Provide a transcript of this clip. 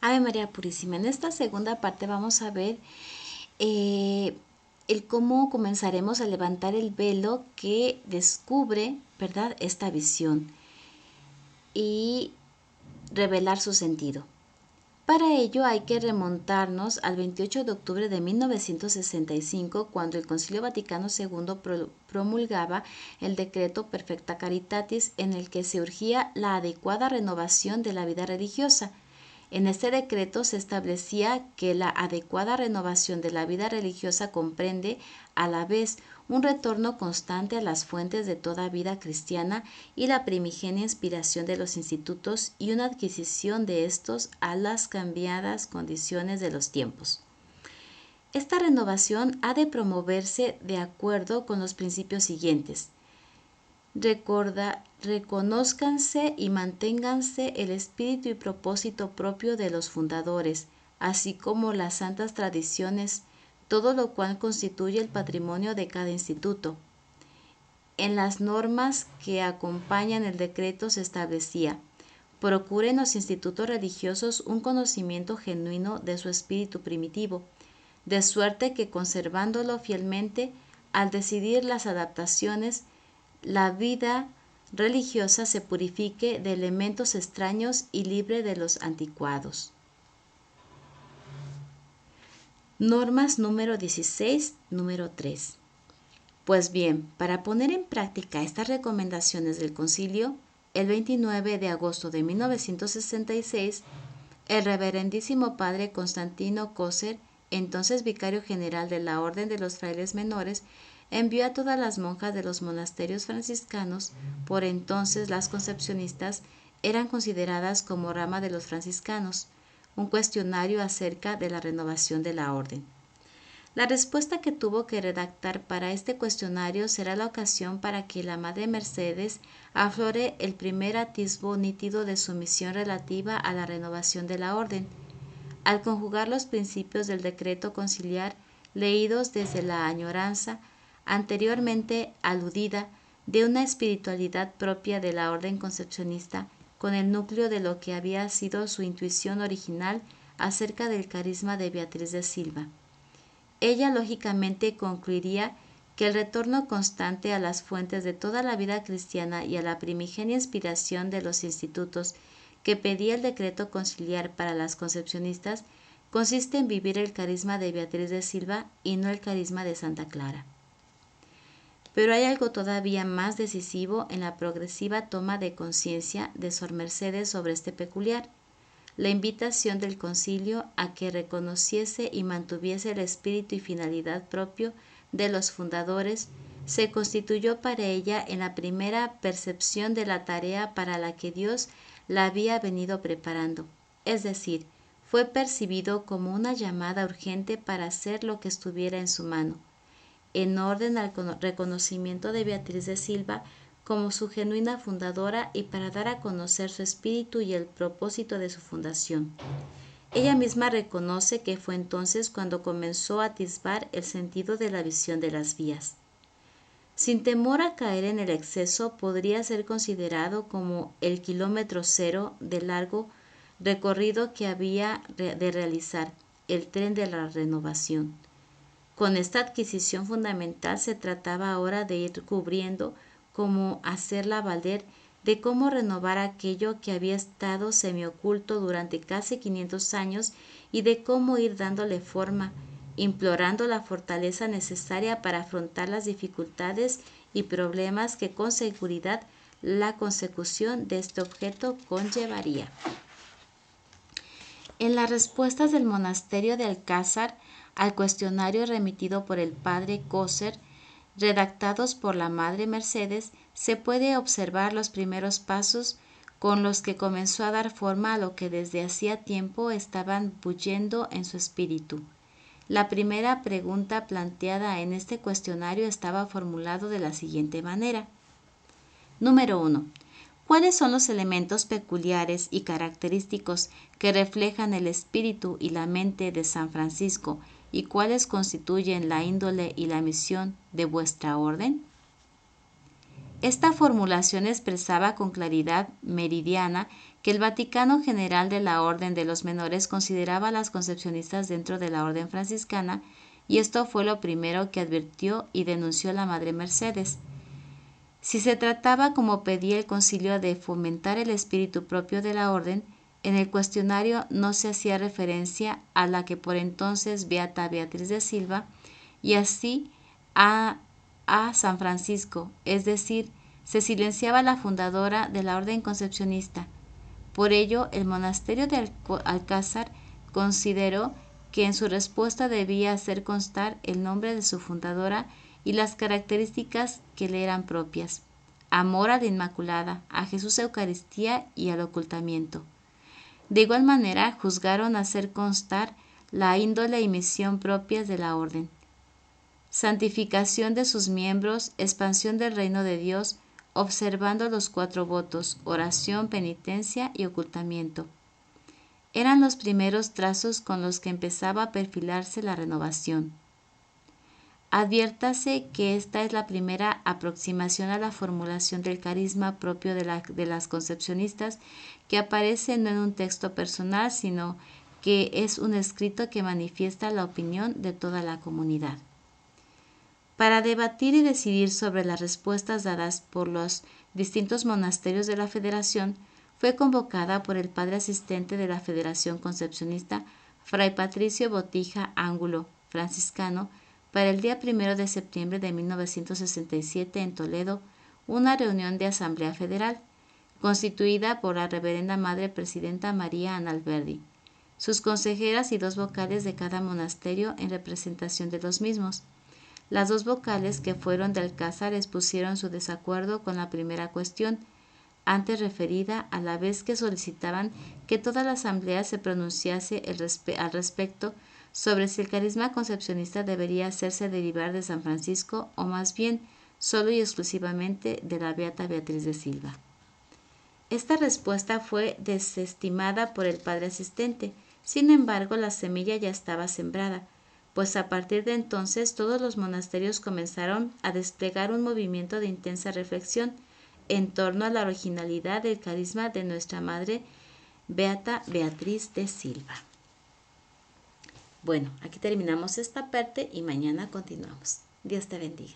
Ave María Purísima. En esta segunda parte vamos a ver eh, el cómo comenzaremos a levantar el velo que descubre, ¿verdad?, esta visión y revelar su sentido. Para ello hay que remontarnos al 28 de octubre de 1965, cuando el Concilio Vaticano II promulgaba el decreto Perfecta Caritatis, en el que se urgía la adecuada renovación de la vida religiosa. En este decreto se establecía que la adecuada renovación de la vida religiosa comprende a la vez un retorno constante a las fuentes de toda vida cristiana y la primigenia inspiración de los institutos y una adquisición de estos a las cambiadas condiciones de los tiempos. Esta renovación ha de promoverse de acuerdo con los principios siguientes. Reconózcanse y manténganse el espíritu y propósito propio de los fundadores, así como las santas tradiciones, todo lo cual constituye el patrimonio de cada instituto. En las normas que acompañan el decreto se establecía: procuren los institutos religiosos un conocimiento genuino de su espíritu primitivo, de suerte que conservándolo fielmente, al decidir las adaptaciones, la vida religiosa se purifique de elementos extraños y libre de los anticuados. Normas número 16, número 3. Pues bien, para poner en práctica estas recomendaciones del Concilio, el 29 de agosto de 1966, el reverendísimo padre Constantino Coser, entonces vicario general de la Orden de los Frailes Menores, envió a todas las monjas de los monasterios franciscanos, por entonces las concepcionistas eran consideradas como rama de los franciscanos, un cuestionario acerca de la renovación de la orden. La respuesta que tuvo que redactar para este cuestionario será la ocasión para que la Madre Mercedes aflore el primer atisbo nítido de su misión relativa a la renovación de la orden, al conjugar los principios del decreto conciliar leídos desde la añoranza anteriormente aludida de una espiritualidad propia de la orden concepcionista con el núcleo de lo que había sido su intuición original acerca del carisma de Beatriz de Silva. Ella lógicamente concluiría que el retorno constante a las fuentes de toda la vida cristiana y a la primigenia inspiración de los institutos que pedía el decreto conciliar para las concepcionistas consiste en vivir el carisma de Beatriz de Silva y no el carisma de Santa Clara. Pero hay algo todavía más decisivo en la progresiva toma de conciencia de Sor Mercedes sobre este peculiar: la invitación del concilio a que reconociese y mantuviese el espíritu y finalidad propio de los fundadores se constituyó para ella en la primera percepción de la tarea para la que Dios la había venido preparando, es decir, fue percibido como una llamada urgente para hacer lo que estuviera en su mano, en orden al reconocimiento de Beatriz de Silva como su genuina fundadora y para dar a conocer su espíritu y el propósito de su fundación. Ella misma reconoce que fue entonces cuando comenzó a atisbar el sentido de la visión de las vías. Sin temor a caer en el exceso, podría ser considerado como el kilómetro cero de largo recorrido que había de realizar el tren de la renovación. Con esta adquisición fundamental se trataba ahora de ir cubriendo, cómo hacerla valer, de cómo renovar aquello que había estado semioculto durante casi 500 años y de cómo ir dándole forma, implorando la fortaleza necesaria para afrontar las dificultades y problemas que con seguridad la consecución de este objeto conllevaría. En las respuestas del monasterio de Alcázar al cuestionario remitido por el padre Coser, redactados por la Madre Mercedes, se puede observar los primeros pasos con los que comenzó a dar forma a lo que desde hacía tiempo estaban bullendo en su espíritu. La primera pregunta planteada en este cuestionario estaba formulado de la siguiente manera. Número 1. ¿Cuáles son los elementos peculiares y característicos que reflejan el espíritu y la mente de San Francisco y cuáles constituyen la índole y la misión de vuestra orden? Esta formulación expresaba con claridad meridiana que el Vaticano General de la Orden de los Menores consideraba a las concepcionistas dentro de la Orden franciscana, y esto fue lo primero que advirtió y denunció la Madre Mercedes. Si se trataba, como pedía el concilio, de fomentar el espíritu propio de la orden, en el cuestionario no se hacía referencia a la que por entonces Beata Beatriz de Silva, y así a San Francisco, es decir, se silenciaba a la fundadora de la orden concepcionista. Por ello, el monasterio de Alcázar consideró que en su respuesta debía hacer constar el nombre de su fundadora y las características que le eran propias: amor a la Inmaculada, a Jesús Eucaristía y al ocultamiento. De igual manera, juzgaron hacer constar la índole y misión propias de la orden: santificación de sus miembros, expansión del reino de Dios, observando los 4 votos, oración, penitencia y ocultamiento. Eran los primeros trazos con los que empezaba a perfilarse la renovación. Adviértase que esta es la primera aproximación a la formulación del carisma propio de las concepcionistas, que aparece no en un texto personal, sino que es un escrito que manifiesta la opinión de toda la comunidad. Para debatir y decidir sobre las respuestas dadas por los distintos monasterios de la Federación, fue convocada por el padre asistente de la Federación Concepcionista, Fray Patricio Botija Ángulo, franciscano, para el día 1 de septiembre de 1967 en Toledo, una reunión de Asamblea Federal, constituida por la Reverenda Madre Presidenta María Ana Alberdi, sus consejeras y 2 vocales de cada monasterio en representación de los mismos. Las 2 vocales que fueron de Alcázar expusieron su desacuerdo con la primera cuestión antes referida, a la vez que solicitaban que toda la asamblea se pronunciase al respecto sobre si el carisma concepcionista debería hacerse derivar de San Francisco o más bien solo y exclusivamente de la Beata Beatriz de Silva. Esta respuesta fue desestimada por el padre asistente. Sin embargo, la semilla ya estaba sembrada, pues a partir de entonces todos los monasterios comenzaron a desplegar un movimiento de intensa reflexión en torno a la originalidad del carisma de nuestra Madre Beata Beatriz de Silva. Bueno, aquí terminamos esta parte y mañana continuamos. Dios te bendiga.